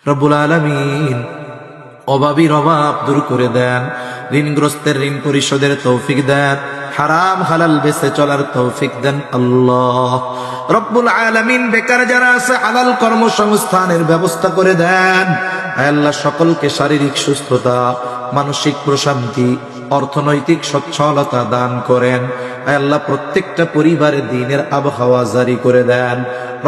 রব্বুল আলামিন অভাবীর অভাব দূর করে দেন, ঋণগ্রস্তের ঋণ পরিশোধের তৌফিক দেন, হারাম হালাল বেঁচে চলার তৌফিক দেন আল্লাহ। রব্বুল আলামিন বেকার যারা আছে হালাল কর্মসংস্থানের ব্যবস্থা করে দেন। আল্লাহ সকলকে শারীরিক সুস্থতা, মানসিক প্রশান্তি, অর্থনৈতিক সচ্ছলতা দান করেন। আল্লাহ প্রত্যেকটা পরিবারে দ্বীনের আবহাওয়া জারি করে দেন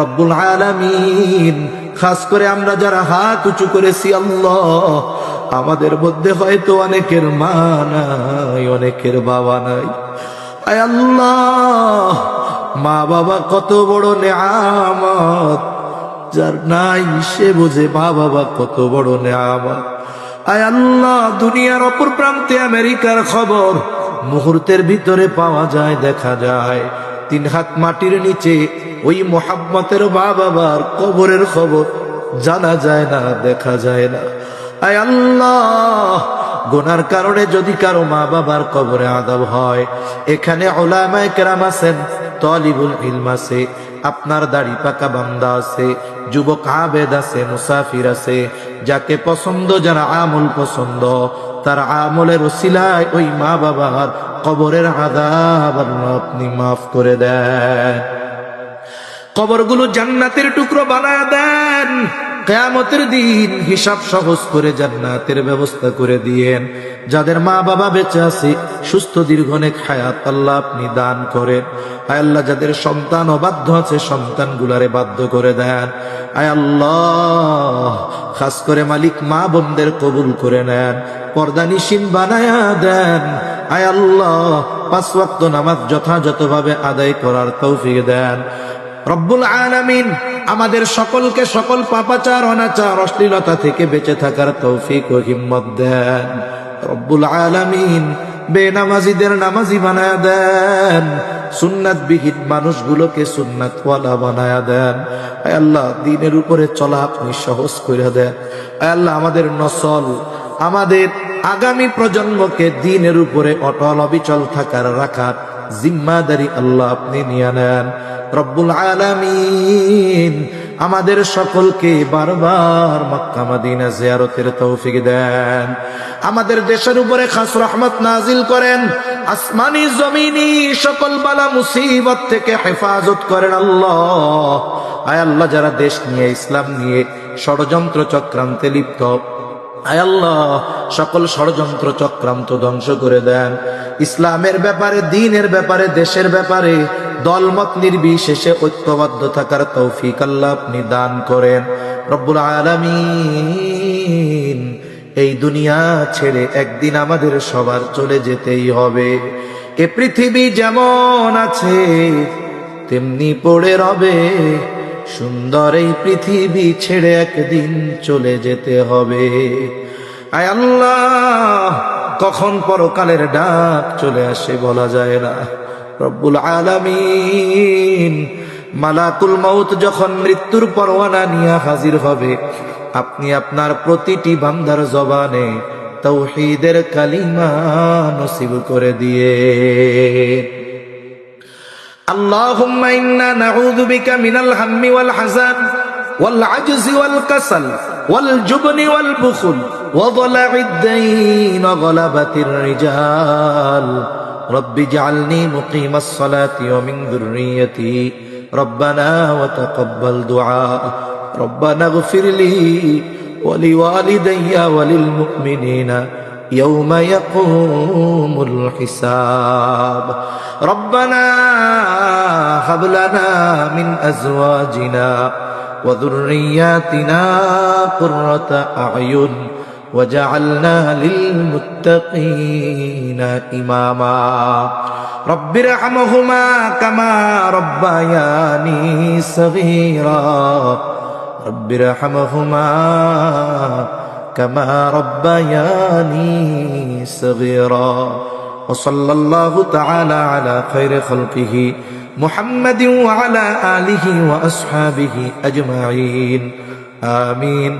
রব্বুল আলামিন। খাস করে আমরা যারা হাত উঁচু করেছি আল্লাহ, আমাদের মধ্যে হয়তো অনেকের মা নাই, অনেকের বাবা নাই। আয় আল্লাহ, মা বাবা কত বড় নেয়ামত, যার নাই সে বুঝে মা বাবা কত বড় নেয়ামত। আয় আল্লাহ, দুনিয়ার অপর প্রান্তে আমেরিকার খবর মুহূর্তের ভিতরে পাওয়া যায়, দেখা যায়। 3 হাত মাটির নিচে ওই মোহাম্মতের মা বাবার কবরের খবর জানা যায় না, দেখা যায় না। আয় আল্লাহ, গুনার কারণে যদি কারো মা বাবার কবরে আযাব হয়, এখানে উলামায়ে কেরাম আছেন, তালিবুল ইলম আছে, আপনার দাড়ি পাকা বান্দা আছে, যুবক আবেদ আছে, মুসাফির আছে, যাকে পছন্দ, যারা আমল পছন্দ, তার আমলের ওসিলায় ওই মা বাবার কবরের আযাব আপনি মাফ করে দেন। কবরগুলো জান্নাতের টুকরো বানায় দেন। কিয়ামতের দিন হিসাব সহজ করে জান্নাতের ব্যবস্থা করে দিয়েন। যাদের মা বাবা বেঁচে আছে, সুস্থ দীর্ঘনেক হায়াত আল্লাহ আপনি দান করেন। আয় আল্লাহ, যাদের সন্তান অবাধ্য আছে, সন্তানগুলারে বাধ্য করে দেন। আয় আল্লাহ, খাস করে মালিক মা বোনদের কবুল করে নেন, পর্দানিশীন বানায়া দেন। আয় আল্লাহ, 5 ওয়াক্ত নামাজ যথাযথভাবে আদায় করার তৌফিক দেন রব্বুল আলামিন। আমাদের সকলকে সকল পাপাচার, অনাচার, অশ্লীলতা থেকে বেঁচে থাকার তৌফিক ও হিম্মত দেন রব্বুল আলামিন। বেনামাজিদের নামাজি বানায়া দেন, সুন্নাতবিহীন মানুষগুলোকে সুন্নাতওয়ালা বানায়া দেন। আয় আল্লাহ, দ্বীনের উপরে চলা আপনি সহজ করে দেন। আয় আল্লাহ, আমাদের নসল, আমাদের আগামী প্রজন্মকে দ্বীনের উপরে অটল অবিচল থাকার, রাখার জিম্মাদারি আল্লাহ আপনি নিয়ে নেন রব্বুল আলামিন। আমাদের সকলকে বারবার মক্কা মদিনা জিয়ারতের তৌফিক দেন। আমাদের দেশের উপরে খাস রহমত নাজিল করেন, আসমানি জমিনি সকল বালা মুসিবত থেকে হেফাজত করেন আল্লাহ। আয় আল্লাহ, যারা দেশ নিয়ে, ইসলাম নিয়ে ষড়যন্ত্র চক্রান্তে লিপ্ত, আয় আল্লাহ, সকল ষড়যন্ত্র চক্রান্ত ধ্বংস করে দেন। ইসলামের ব্যাপারে, দ্বীনের ব্যাপারে, দেশের ব্যাপারে দলমত নির্বিশেষে ঐক্যবদ্ধ থাকার তৌফিক আল্লাহ আপনি দান করেন রব্বুল আলামিন। এই দুনিয়া ছেড়ে একদিন আমাদের সবার চলে যেতেই হবে। এ পৃথিবী যেমন আছে তেমনি পড়ে রবে, সুন্দর এই পৃথিবী ছেড়ে একদিন চলে যেতে হবে। আয় আল্লাহ, কখন পরকালের ডাক চলে আসে বলা যায় না রব্বুল আলামিন। মালাকুল মউত যখন মৃত্যুর পরোয়ানা নিয়ে হাজির হবে, আপনি আপনার প্রতিটি বান্দার জবানে তাওহীদের কালিমা নসিব করে দিয়ে। আল্লাহুম্মা ইন্না নাউযু বিকা মিনাল হাম্মি ওয়াল হাযান ওয়াল আজজি ওয়াল কাসাল ওয়াল জুবনি ওয়াল বুখল ওয়া যালা'id দাইন ওয়া গলাবাতির রিজাল। রব্বি ইজআলনি মুকিমাস সালাতি ওয়া মিন যুররিয়্যতি রব্বানা ওয়া তাকাব্বাল দুআ। রব্বানা ইগফিরলি ওয়া লিওয়ালিদাইয়া ওয়া লিল মুমিনিনা ইয়াওমা ইয়াকুমুল হিসাব। রব্বানা হাব লানা মিন আজওয়াজিনা ওয়া যুররিয়্যাতিনা কুররাতা আ'য়ুন ওয়াজআলনা লিল মুত্তাকিনা ইমামা। রব্বিরহামহুমা কামা রব্বায়ানি সগীরা। রব্বিরহামহুমা কামা রব্বায়ানি সগীরা। وصلى الله تعالى على خير خلقه محمد وعلى آله وأصحابه أجمعين آمين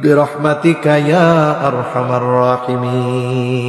برحمتك يا أرحم الراحمين.